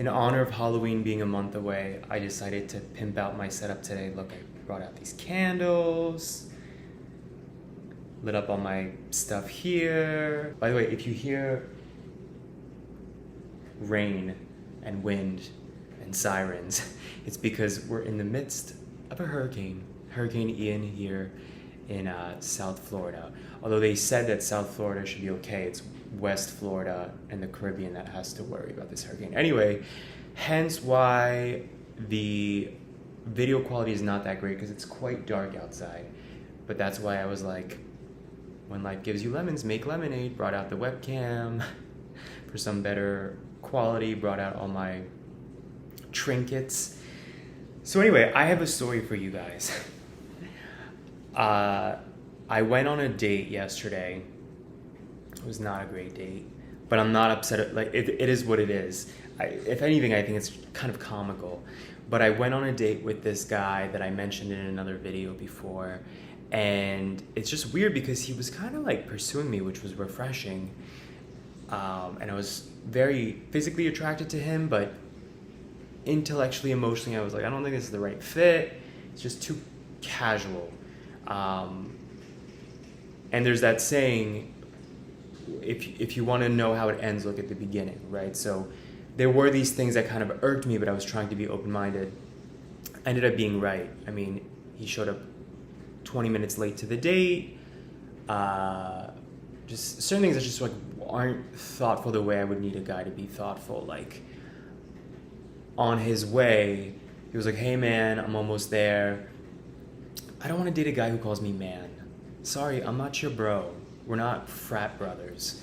In honor of Halloween being a month away, I decided to pimp out my setup today. Look, I brought out these candles, lit up all my stuff here. By the way, if you hear rain and wind and sirens, it's because we're in the midst of a hurricane, Hurricane Ian here in South Florida. Although they said that South Florida should be okay, it's West Florida and the Caribbean that has to worry about this hurricane. Anyway, hence why the video quality is not that great, because it's quite dark outside. But that's why I was like, when life gives you lemons, make lemonade. Brought out the webcam for some better quality, brought out all my trinkets. So anyway, I have a story for you guys. I went on a date yesterday. It was not a great date, but I'm not upset. Like, it is what it is. If anything, I think it's kind of comical. But I went on a date with this guy that I mentioned in another video before, and it's just weird because he was kind of like pursuing me, which was refreshing. And I was very physically attracted to him, but intellectually, emotionally, I was like, I don't think this is the right fit. It's just too casual. And there's that saying, if you want to know how it ends, look at the beginning, right? So there were these things that kind of irked me, but I was trying to be open-minded. I ended up being right. I mean, he showed up 20 minutes late to the date. Just certain things that just like aren't thoughtful the way I would need a guy to be thoughtful. Like, on his way, he was like, hey man, I'm almost there. I don't want to date a guy who calls me man. Sorry, I'm not your bro. We're not frat brothers.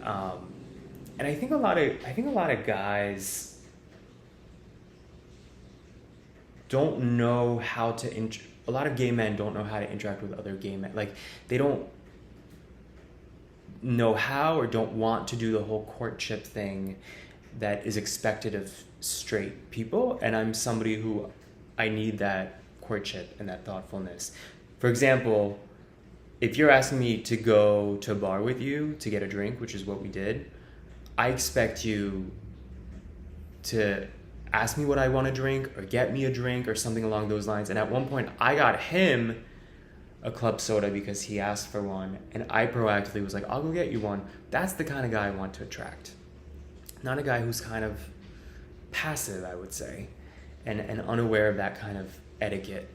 And I think a lot of guys don't know how to a lot of gay men don't know how to interact with other gay men. Like, they don't know how or don't want to do the whole courtship thing that is expected of straight people. And I'm somebody who, I need that courtship and that thoughtfulness. For example, if you're asking me to go to a bar with you to get a drink, which is what we did, I expect you to ask me what I want to drink or get me a drink or something along those lines. And at one point, I got him a club soda because he asked for one, and I proactively was like, I'll go get you one. That's the kind of guy I want to attract. Not a guy who's kind of passive, I would say, and unaware of that kind of etiquette.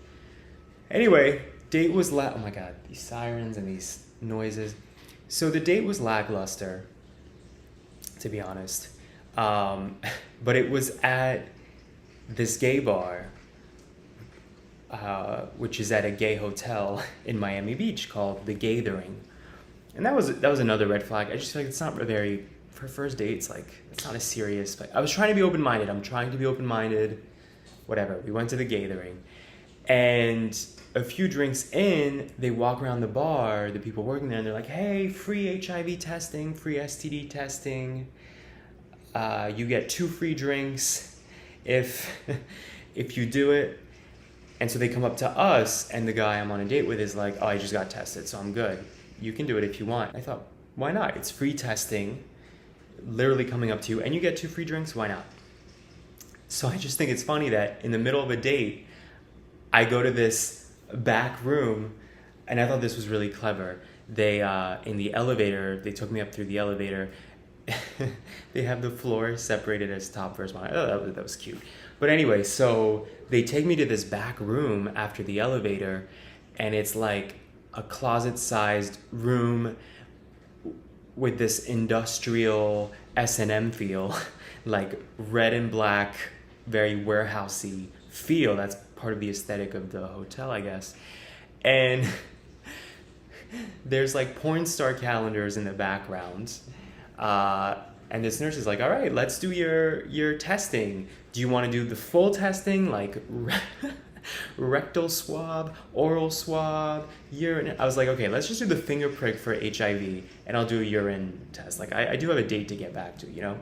Anyway, date was oh my god, these sirens and these noises. So the date was lackluster, to be honest. But it was at this gay bar, which is at a gay hotel in Miami Beach called The Gathering. And that was another red flag. I just feel like it's not very, for first dates, like, it's not a serious, but I was trying to be open-minded. I'm trying to be open-minded, whatever. We went to The Gathering. And a few drinks in, they walk around the bar, the people working there, and they're like, hey, free HIV testing, free STD testing. You get 2 free drinks if you do it. And so they come up to us, and the guy I'm on a date with is like, oh, I just got tested, so I'm good. You can do it if you want. I thought, why not? It's free testing, literally coming up to you, and you get 2 free drinks, why not? So I just think it's funny that in the middle of a date, I go to this back room, and I thought this was really clever. They, in the elevator, they took me up through the elevator. They have the floor separated as top versus bottom. Oh, that was cute. But anyway, so they take me to this back room after the elevator, and it's like a closet-sized room with this industrial S&M feel, like red and black, very warehousey feel. That's part of the aesthetic of the hotel, I guess. And there's like porn star calendars in the background. And this nurse is like, all right, let's do your testing. Do you want to do the full testing, like rectal swab, oral swab, urine? I was like, okay, let's just do the finger prick for HIV, and I'll do a urine test. Like, I do have a date to get back to, you know?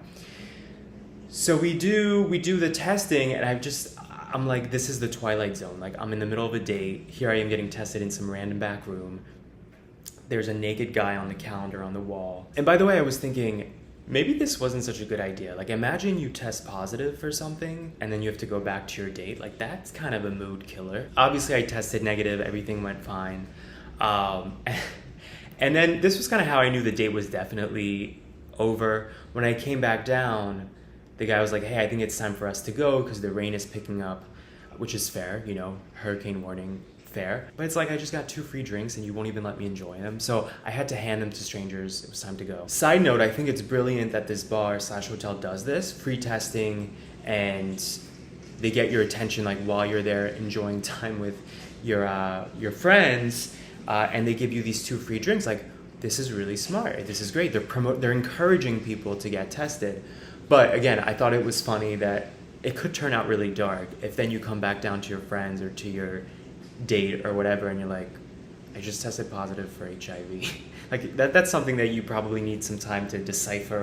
So we do the testing, and I'm like, this is the Twilight Zone. Like, I'm in the middle of a date. Here I am getting tested in some random back room. There's a naked guy on the calendar on the wall. And by the way, I was thinking, Maybe this wasn't such a good idea. Like, imagine you test positive for something and then you have to go back to your date. Like, that's kind of a mood killer. Obviously, I tested negative, everything went fine. Um, and then this was kind of how I knew the date was definitely over. When I came back down, the guy was like, hey, I think it's time for us to go because the rain is picking up, which is fair, you know, hurricane warning, fair. But it's like I just got 2 free drinks and you won't even let me enjoy them. So I had to hand them to strangers. It was time to go. Side note, I think it's brilliant that this bar/hotel does this, free testing, and they get your attention like while you're there enjoying time with your friends, and they give you these 2 free drinks. Like, this is really smart. This is great. They're encouraging people to get tested. But again, I thought it was funny that it could turn out really dark if then you come back down to your friends or to your date or whatever and you're like, I just tested positive for HIV. Like that's something that you probably need some time to decipher.